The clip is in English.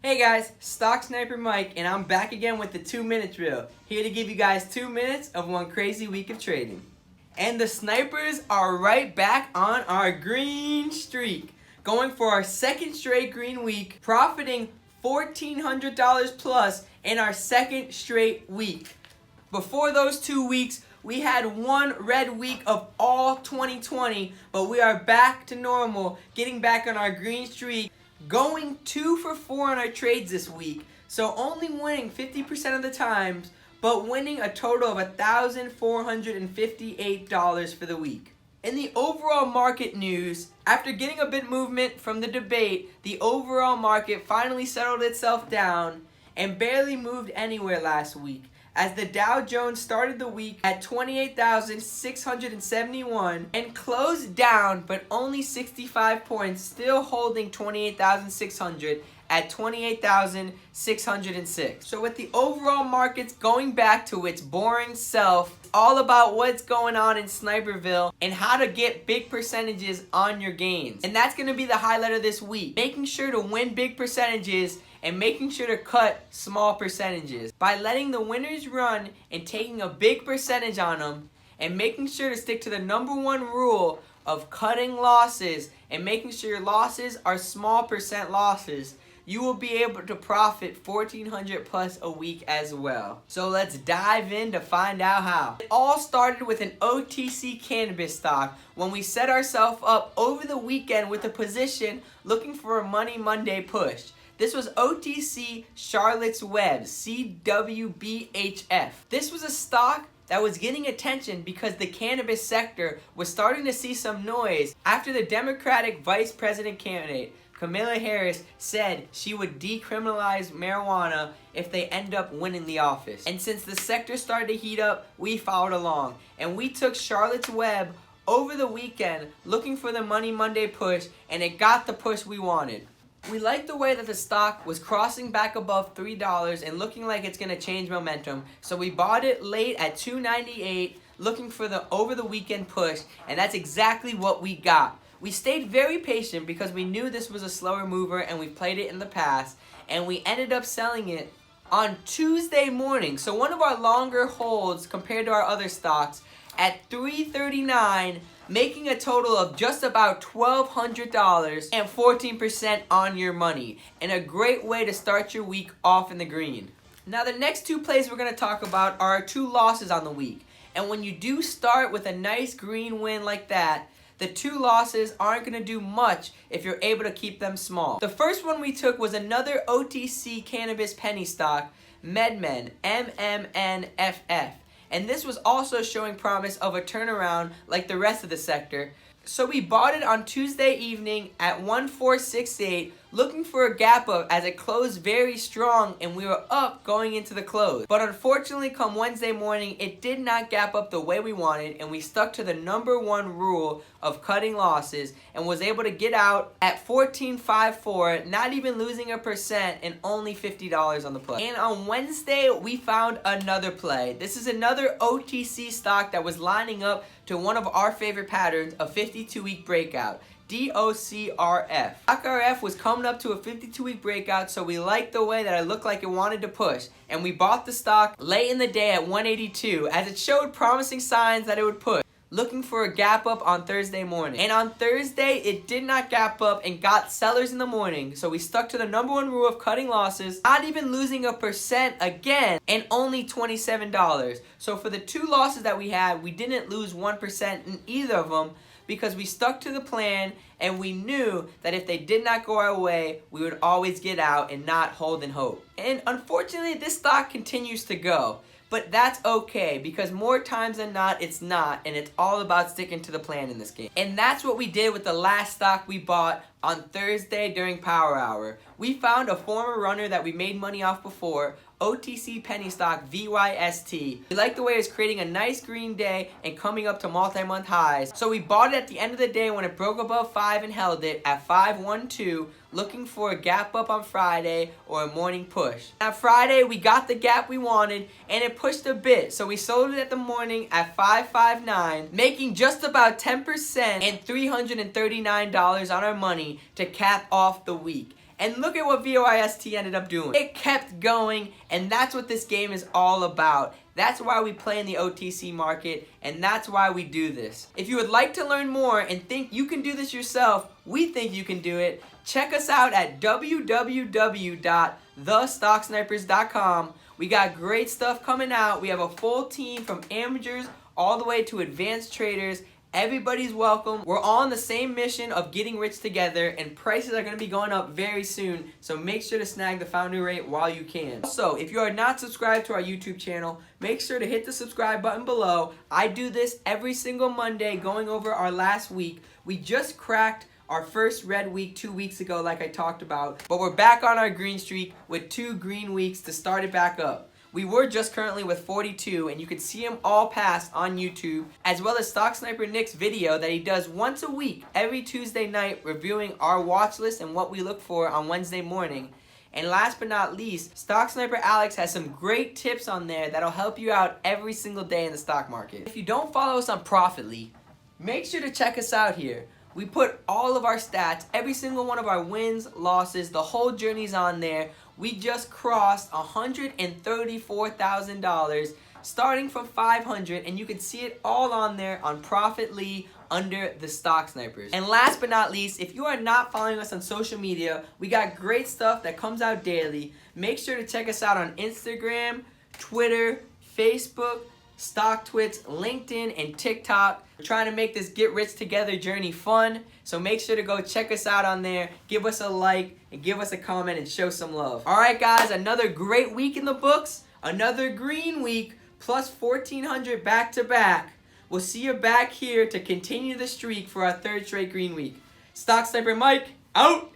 Hey guys, Stock Sniper Mike, and I'm back again with the 2-minute drill. Here to give you guys 2 minutes of one crazy week of trading. And the snipers are right back on our green streak, going for our second straight green week, profiting $1,400 plus in our second straight week. Before those 2 weeks, we had one red week of all 2020, but we are back to normal, getting back on our green streak, going 2 for 4 on our trades this week. So only winning 50% of the times, but winning a total of $1,458 for the week. In the overall market news, after getting a bit movement from the debate, the overall market finally settled itself down and barely moved anywhere last week, as the Dow Jones started the week at 28,671 and closed down, but only 65 points, still holding 28,600 at 28,606. So with the overall markets going back to its boring self, it's all about what's going on in Sniperville and how to get big percentages on your gains. And that's going to be the highlight of this week, making sure to win big percentages and making sure to cut small percentages by letting the winners run and taking a big percentage on them, and making sure to stick to the number one rule of cutting losses and making sure your losses are small percent losses. You will be able to profit $1,400 plus a week as well. So let's dive in to find out how. It all started with an OTC cannabis stock when we set ourselves up over the weekend with a position looking for a Money Monday push. This was OTC Charlotte's Web, CWBHF. This was a stock that was getting attention because the cannabis sector was starting to see some noise after the Democratic vice president candidate, Kamala Harris, said she would decriminalize marijuana if they end up winning the office. And since the sector started to heat up, we followed along. And we took Charlotte's Web over the weekend looking for the Money Monday push, and it got the push we wanted. We liked the way that the stock was crossing back above $3 and looking like it's going to change momentum, so we bought it late at $2.98 looking for the over the weekend push, and that's exactly what we got. We stayed very patient because we knew this was a slower mover and we played it in the past, and we ended up selling it on Tuesday morning, so one of our longer holds compared to our other stocks, at $3.39, making a total of just about $1,200 and 14% on your money, and a great way to start your week off in the green. Now the next 2 plays we're going to talk about are our 2 losses on the week, and when you do start with a nice green win like that, the 2 losses aren't going to do much if you're able to keep them small. The first one we took was another OTC cannabis penny stock, MedMen, MMNFF. And this was also showing promise of a turnaround like the rest of the sector. So we bought it on Tuesday evening at 1468, looking for a gap up as it closed very strong and we were up going into the close. But unfortunately, come Wednesday morning, it did not gap up the way we wanted, and we stuck to the number one rule of cutting losses and was able to get out at 14.54, not even losing a percent and only $50 on the play. And on Wednesday, we found another play. This is another OTC stock that was lining up to one of our favorite patterns, a 52-week breakout. DOCRF. DOCRF was coming up to a 52-week breakout, so we liked the way that it looked like it wanted to push, and we bought the stock late in the day at 182 as it showed promising signs that it would push, looking for a gap up on Thursday morning. And on Thursday, it did not gap up and got sellers in the morning, so we stuck to the number one rule of cutting losses, not even losing a percent again, and only $27. So for the 2 losses that we had, we didn't lose 1% in either of them, because we stuck to the plan and we knew that if they did not go our way, we would always get out and not hold and hope. And unfortunately, this stock continues to go. But that's okay, because more times than not, it's not, and it's all about sticking to the plan in this game. And that's what we did with the last stock we bought on Thursday during Power Hour. We found a former runner that we made money off before, OTC penny stock VYST. We like the way it's creating a nice green day and coming up to multi-month highs. So we bought it at the end of the day when it broke above 5 and held it at 512, looking for a gap up on Friday or a morning push. On Friday, we got the gap we wanted and it pushed a bit. So we sold it at the morning at 559, making just about 10% and $339 on our money to cap off the week. And look at what VOIST ended up doing. It kept going, and that's what this game is all about. That's why we play in the OTC market, and that's why we do this. If you would like to learn more and think you can do this yourself, we think you can do it. Check us out at www.thestocksnipers.com. We got great stuff coming out. We have a full team from amateurs all the way to advanced traders. Everybody's welcome. We're all on the same mission of getting rich together, and prices are going to be going up very soon, so make sure to snag the founder rate while you can. So if you are not subscribed to our YouTube channel, make sure to hit the subscribe button below. I do this every single Monday going over our last week. We just cracked our first red week 2 weeks ago like I talked about, but we're back on our green streak with 2 green weeks to start it back up. We were just currently with 42, and you can see them all pass on YouTube, as well as Stock Sniper Nick's video that he does once a week, every Tuesday night, reviewing our watch list and what we look for on Wednesday morning. And last but not least, Stock Sniper Alex has some great tips on there that'll help you out every single day in the stock market. If you don't follow us on Profitly, make sure to check us out here. We put all of our stats, every single one of our wins, losses, the whole journey's on there. We just crossed $134,000 starting from 500, and you can see it all on there on Profitly under the Stock Snipers. And last but not least, if you are not following us on social media, we got great stuff that comes out daily. Make sure to check us out on Instagram, Twitter, Facebook, StockTwits, LinkedIn, and TikTok. We're trying to make this Get Rich Together journey fun, so make sure to go check us out on there, give us a like, and give us a comment and show some love. Alright guys, another great week in the books, another green week, plus 1,400 back to back. We'll see you back here to continue the streak for our 3rd straight green week. Stock Sniper Mike, out!